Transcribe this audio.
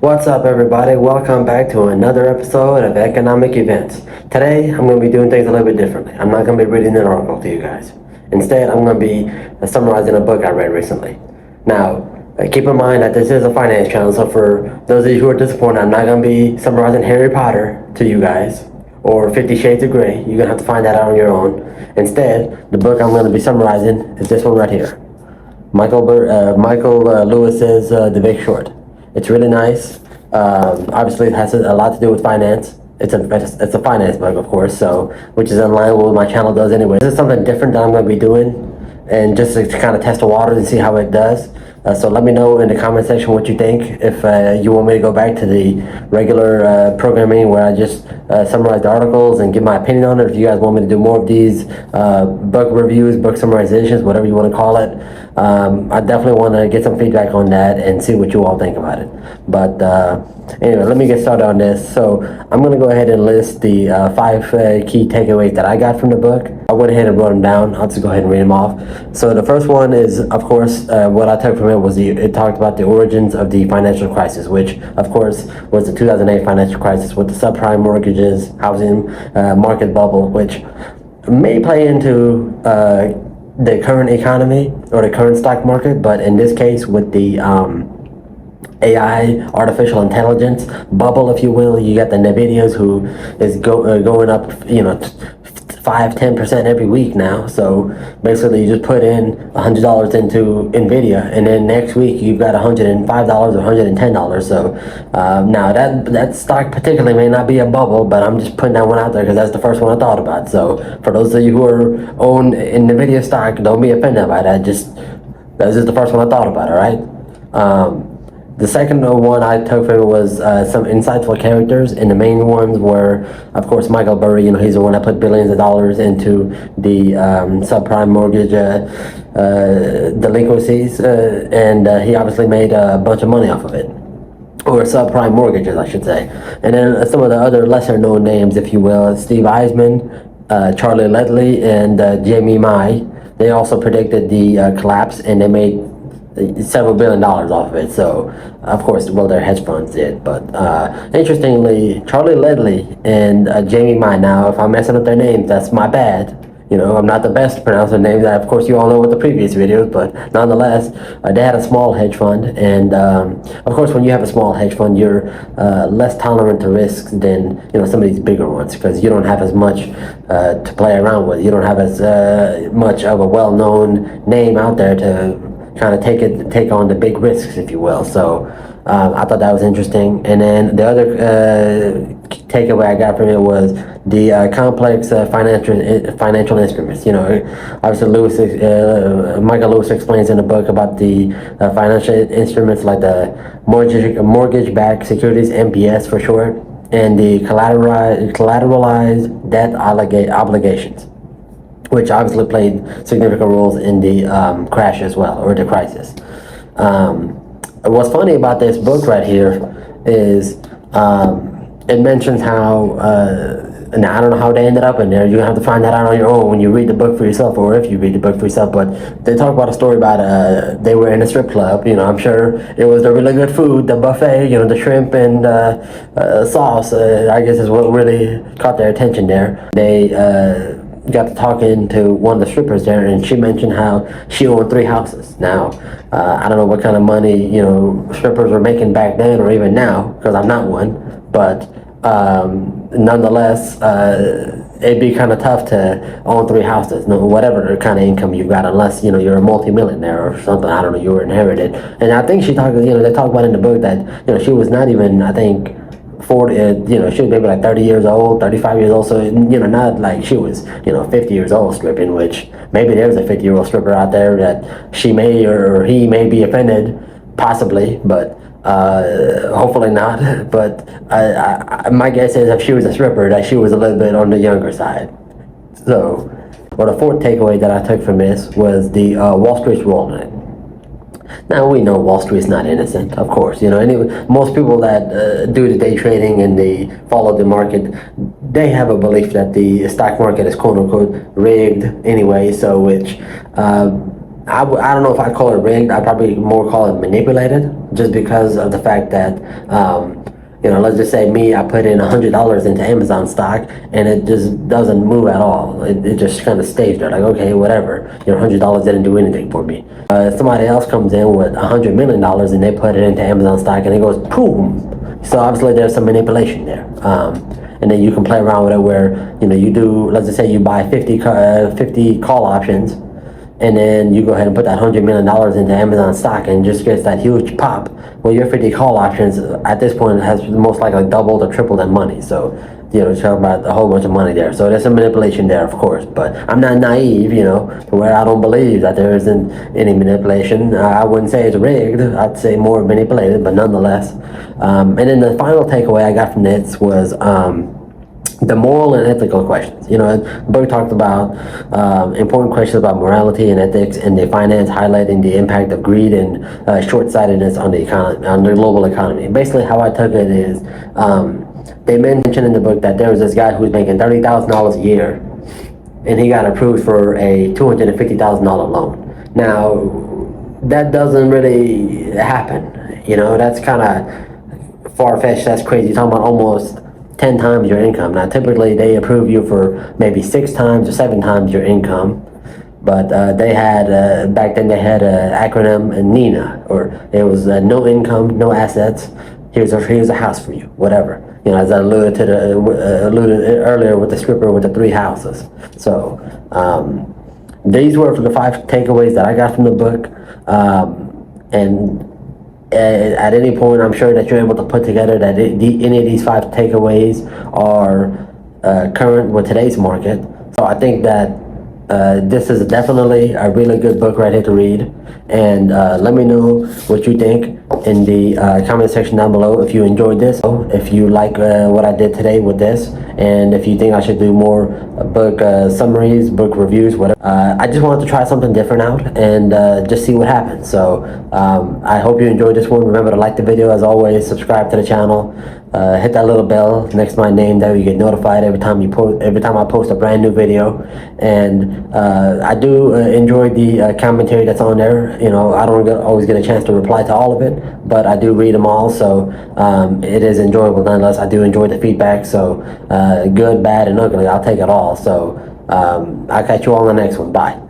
What's up, everybody? Welcome back to another episode of Economic Events. Today, I'm going to be doing things a little bit differently. I'm not going to be reading an article to you guys. Instead, I'm going to be summarizing a book I read recently. Now, keep in mind that this is a finance channel, so for those of you who are disappointed, I'm not going to be summarizing Harry Potter to you guys or 50 Shades of Grey. You're going to have to find that out on your own. Instead, the book I'm going to be summarizing is this one right here. Michael Lewis's The Big Short. It's really nice. Obviously, it has a lot to do with finance. It's a finance book, of course, so which is in line with what my channel does anyway. This is something different that I'm going to be doing, and just to kind of test the waters and see how it does. So let me know in the comment section what you think. If you want me to go back to the regular programming where I just summarize the articles and give my opinion on it. If you guys want me to do more of these book reviews, book summarizations, whatever you want to call it, I definitely want to get some feedback on that and see what you all think about it. But anyway, let me get started on this. So I'm going to go ahead and list the 5 key takeaways that I got from the book. I went ahead and wrote them down. I'll just go ahead and read them off. So the first one is, of course, what I took from it was it talked about the origins of the financial crisis, which, of course, was the 2008 financial crisis with the subprime mortgages, housing market bubble, which may play into the current economy or the current stock market, but in this case, with the AI, artificial intelligence bubble, if you will, you got the Nvidias who is going up, 5-10% every week now. So basically, you just put in $100 into Nvidia, and then next week you've got $105 or $110. So now that stock particularly may not be a bubble, but I'm just putting that one out there because that's the first one I thought about. So for those of you who are own Nvidia stock, don't be offended by that. That's just the first one I thought about. All right. The second one I took from it was some insightful characters, and the main ones were, of course, Michael Burry. He's the one that put billions of dollars into the subprime mortgage delinquencies, and he obviously made a bunch of money off of it, or subprime mortgages, I should say. And then some of the other lesser-known names, if you will, Steve Eisman, Charlie Ledley, and Jamie Mai. They also predicted the collapse, and they made several $billions off of it. So of course, well, their hedge funds did, but interestingly, Charlie Ledley and Jamie Mai. Now, if I'm messing up their names, that's my bad. I'm not the best at pronouncing names. Of course, you all know with the previous videos, but nonetheless, they had a small hedge fund, and of course, when you have a small hedge fund, you're less tolerant to risks than some of these bigger ones, because you don't have as much to play around with. You don't have as much of a well-known name out there to kind of take on the big risks, if you will. So I thought that was interesting. And then the other takeaway I got from it was the complex financial instruments. Obviously Michael Lewis explains in the book about the financial instruments like the mortgage-backed securities, MBS for short, and the collateralized debt obligations, which obviously played significant roles in the crash as well, or the crisis. What's funny about this book right here is it mentions how, now I don't know how they ended up in there. You have to find that out on your own when you read the book for yourself, or if you read the book for yourself. But they talk about a story about they were in a strip club. I'm sure it was the really good food, the buffet, the shrimp and sauce, I guess is what really caught their attention there. They got to talking to one of the strippers there, and she mentioned how she owned 3 houses. Now, I don't know what kind of money strippers were making back then or even now, because I'm not one, but nonetheless, it'd be kind of tough to own 3 houses, whatever kind of income you got, unless you're a multimillionaire or something. I don't know, you were inherited. And I think they talk about in the book that she was not even, I think, 40, she was maybe like 30 years old, 35 years old, so, not like she was, 50 years old stripping, which maybe there's a 50-year-old stripper out there that she may or he may be offended, possibly, but hopefully not. But my guess is if she was a stripper, that she was a little bit on the younger side. So, the fourth takeaway that I took from this was the Wall Street's role in it. Now, we know Wall Street's not innocent, of course. Most people that do the day trading and they follow the market, they have a belief that the stock market is quote-unquote rigged anyway, so which I don't know if I call it rigged. I probably more call it manipulated, just because of the fact that, let's just say me, I put in $100 into Amazon stock, and it just doesn't move at all. It just kind of stays there, like, okay, whatever. $100 didn't do anything for me. Somebody else comes in with $100 million and they put it into Amazon stock, and it goes boom. So obviously there's some manipulation there. And then you can play around with it where, you do, let's just say you buy 50 call options, and then you go ahead and put that $100 million into Amazon stock and just gets that huge pop. Well, your 50 call options at this point has most likely doubled or tripled in money. So, talk about a whole bunch of money there. So there's some manipulation there, of course. But I'm not naive, to where I don't believe that there isn't any manipulation. I wouldn't say it's rigged. I'd say more manipulated, but nonetheless. And then the final takeaway I got from this was, the moral and ethical questions. The book talked about important questions about morality and ethics and the finance, highlighting the impact of greed and short-sightedness on the economy, on the global economy. Basically, how I took it is, they mentioned in the book that there was this guy who was making $30,000 a year, and he got approved for a $250,000 loan. Now, that doesn't really happen. That's kind of far-fetched. That's crazy. You're talking about almost 10 times your income. Now, typically they approve you for maybe 6 times or 7 times your income, but they had back then they had an acronym, NINA, or it was no income, no assets. Here's a house for you, whatever. As I alluded earlier with the stripper with the 3 houses. So these were the 5 takeaways that I got from the book, and at any point, I'm sure that you're able to put together that any of these 5 takeaways are current with today's market. So I think that this is definitely a really good book right here to read. And let me know what you think in the comment section down below if you enjoyed this, if you like what I did today with this, and if you think I should do more book summaries, book reviews, whatever. I just wanted to try something different out and just see what happens. So I hope you enjoyed this one. Remember to like the video, as always, subscribe to the channel, hit that little bell next to my name, that way you get notified every time I post a brand new video. And I do enjoy the commentary that's on there. I don't always get a chance to reply to all of it, but I do read them all, so it is enjoyable nonetheless. I do enjoy the feedback, so good, bad, and ugly, I'll take it all. So I'll catch you all on the next one. Bye.